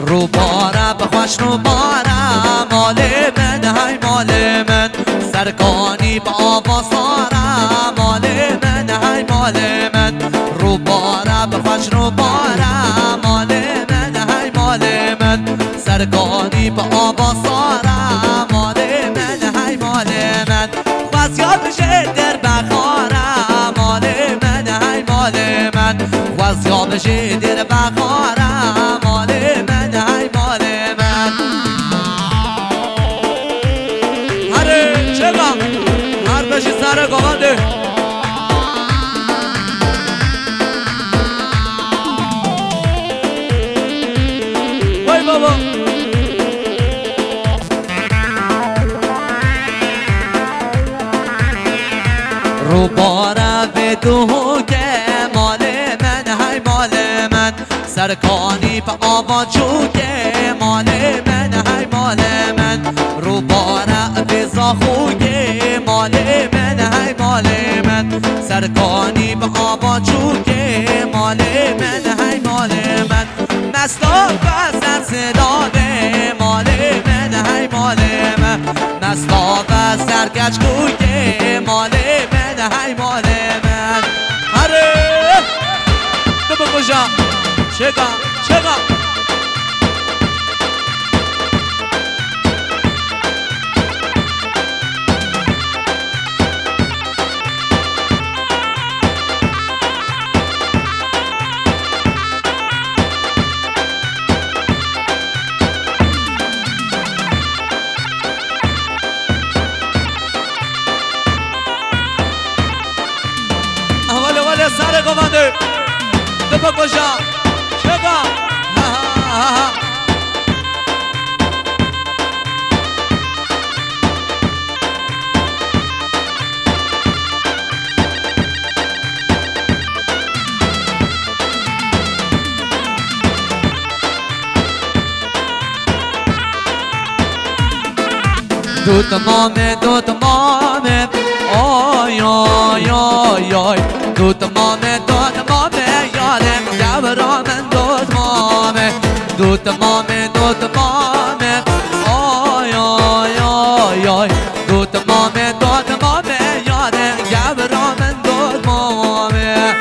رو باره بخوش رو باره مال من های مال من سرکانی با آوازاره مال من های مال من رو باره بخوش رو باره مال من های مال من سرکانی با آوازاره مال من های مال من وزیاد بشه در بخاره مال من های مال من وزیاد بشه در بخاره مال من های مال من هره چگم هر بشی سر گوانده وای بابا رو باره به دوگه مال من های مال من سرکانی به آوا چوگه مال من های مال من رو باره به زاخوگه مال من های مال من سرکانی به آوا چوگه مال من های مال من مستا و سرسلاده مال من های مال من مستا و سرکچ کوگه مال من های مال من هره ببا کجا چگا اول سر گوانده ببا کجا چگا دو تمامه آی آی آی آی دو تمامه یادم گبرا من دو تمامه آی آی آی آی دو تمامه یادم گبرا من دو تمامه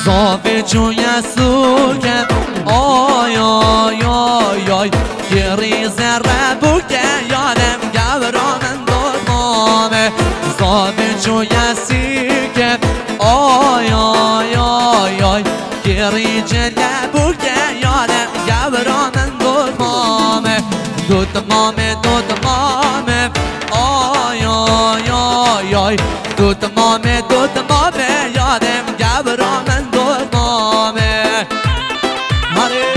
زاوی جوی سوگم آی آی آی آی گری زره بوگه یادم گبرا من دادمامه زاوی جوی سیگم آی آی آی آی گری جله بوگه یادم گبرا من دادمامه دو تمامه آی آی آی آی دو تمامه یادم گبرا من دادمامه هره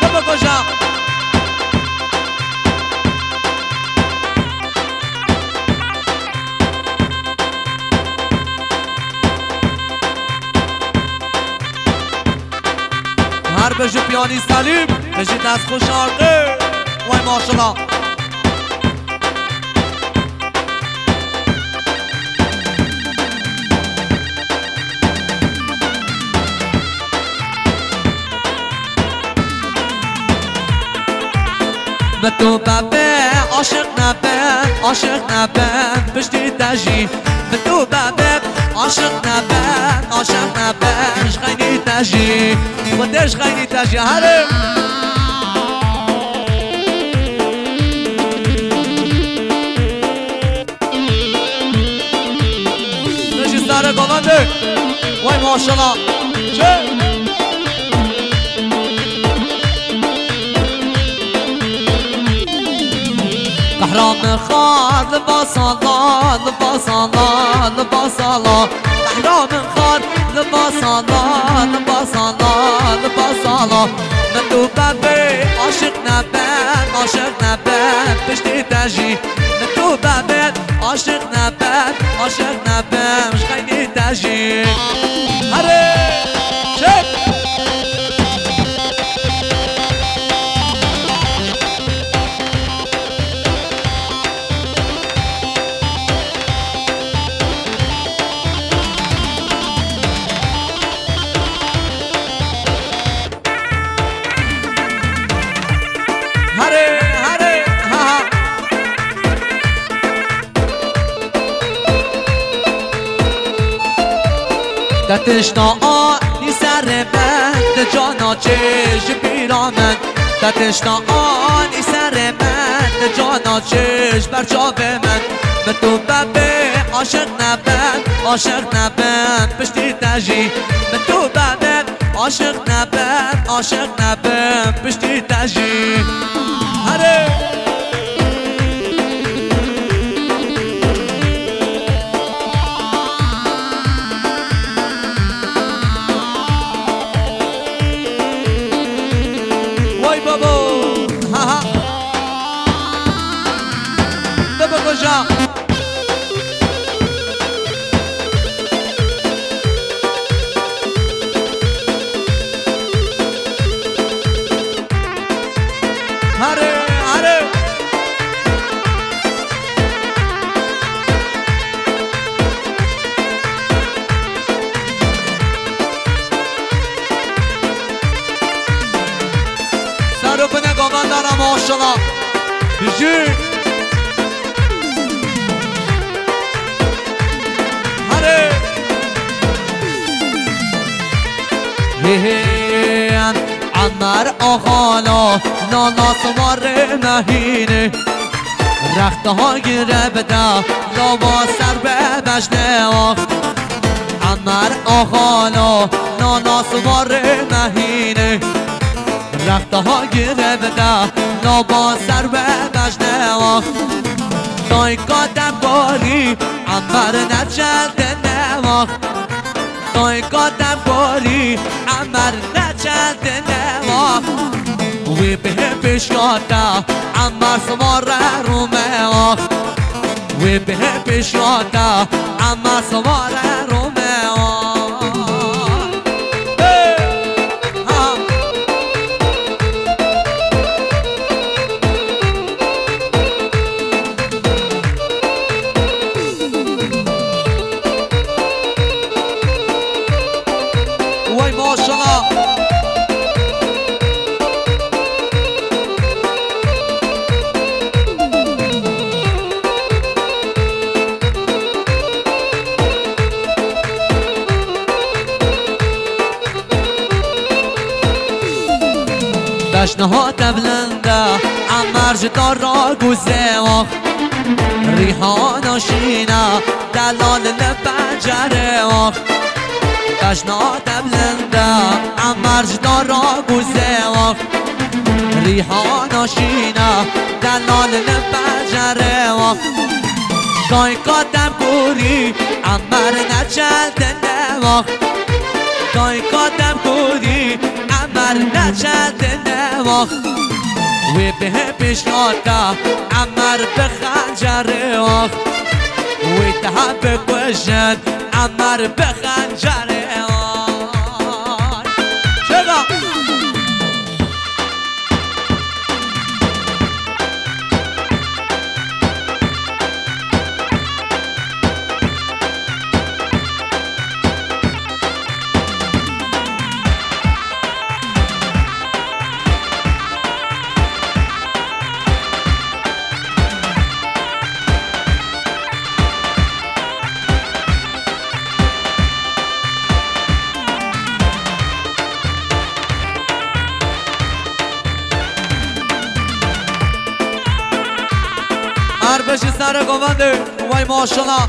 ببا کجا هر بجو پیانی سلیم بجی دست خوش آرده وای ماشالله به تو ببه عاشق نبه پشتی تجی به تو ببه عاشق نبه عشقینی تجی و دش خینی تجی هره بشی سر گوانده وای ماشالله چه قهرام خار لباس الله قهرام خار لباس الله من تو ببه عاشق نبه پشتی تجی من تو ببه عاشق نبه مش خیلی دتشنا آنی سر من ده جانا چشم پیرامن دتشنا آنی سر من ده جانا چشم بر جا به من به تو ببه عاشق نبم عاشق نبم پشتی تجی به تو ببه عاشق نبم پشتی تجی هره وای بابا ها ها بابا کجا هره هره سر و پنه گاون دارم ماشاءالله بیجی هره عمر آخالا نانا سوار مهینه رخته ها گیره بده لابا سر به بجنه عمر آخالا نانا سوار مهینه رخته ها گیره بده لابا سر به بجنه دای کادم باری عمر نچلده نواخ دای کادم باری عمر نچلده نواخ وی به پیشاتا عمر سوار رو مواخ وی به پیشاتا عمر سوار رو مواخ وای ماشاءالله دشنه ها تبلنده عمر جدار را گوزه واخ ریحان آشینه دلال لپنجره واخ دشنه ها تبلنده عمر جدار را گوزه واخ ریحان آشینه دلال لپنجره واخ دای کادم کوری عمر نچلده نواخ دای کادم کوری عمر نچلده نواخ وی به پیشاتا عمر به خنجره واخ وی تحب کشد عمر به خنجره واخ چرا هر بشی سر گونده وای ماشاءالله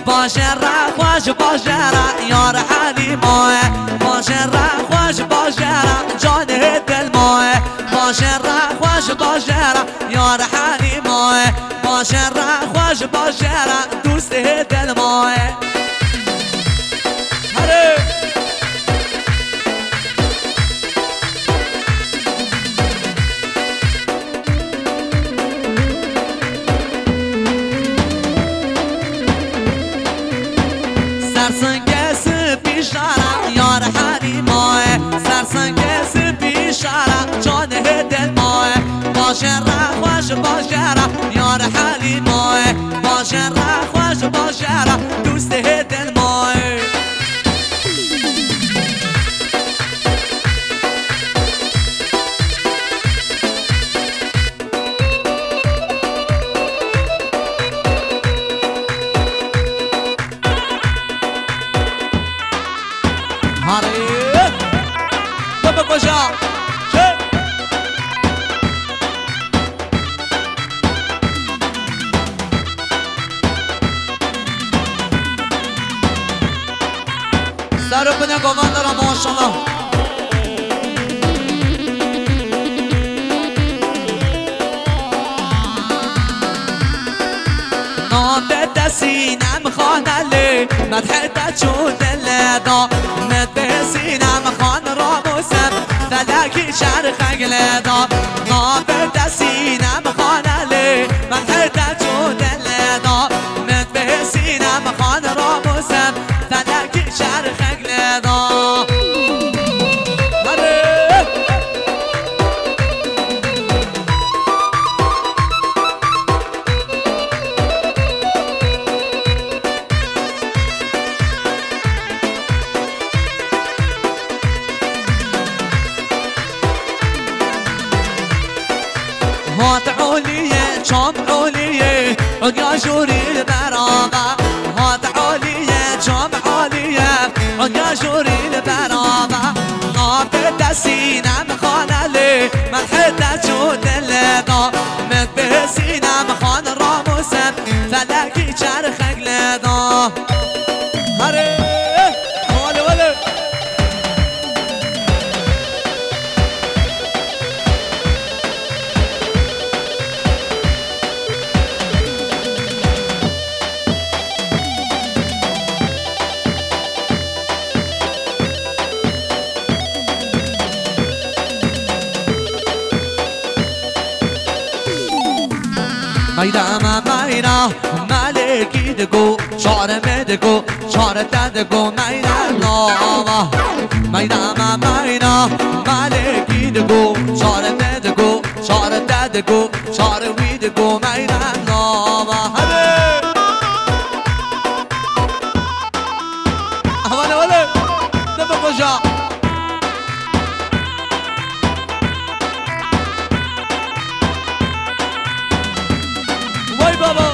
باشه را خوش باشه را یار حالی ماه باشه را خوش باشه را جان دل ماه باشه را خوش باشه را یار حالی ماه باشه را خوش باشه را دوست دل ماه هره سرسنگس بیشارم یار حالی ماه سرسنگس بیشارم جان دل ماه باشه را خوش باشه را یار حالی ماه باشه را خوش باشه را دوست دل ماه ربنا قواندر ما شاء الله نام سینم خانه لی مدحت چون لدا مد سینم خان را موسم فلکی شرخ گلدا نام سینم خانه لی مدحت چون لدا مد سینم خان را موسم فلکی شرخ گلدا هات عليا شام عليا عقا جوري البرامة هات عليا شام عليا عقا جوري البرامة نافت سينام خانة لي ملحت جود اللدا من به سينام خان راموسم فلكي شرخ لدا هري ولي ولي ميدا ميدا مالكي دقو شعر مدقو شعر تدقو ميدا نوما ميدا ميدا مالكي دقو شعر مدقو شعر تدقو شعر ويدقو ميدا نوما هلا ولا نبقى بجا بابا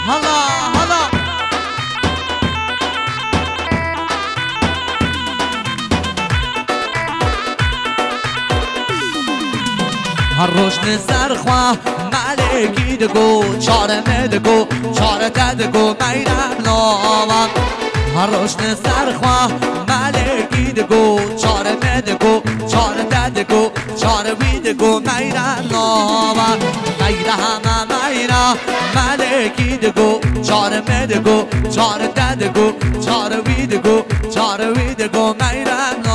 هلا هلا هالروش نزرخوا مالكي دقو شعر مدقو شعر تدقو ميرم نوما هالروش نزرخوا مالكي دقو شعر مدقو شعر تدقو شعر ويدقو ميرم نوما ميرم ميرم مالكي دقو شعر مدقو شعر تدقو شعر ويدقو ميرم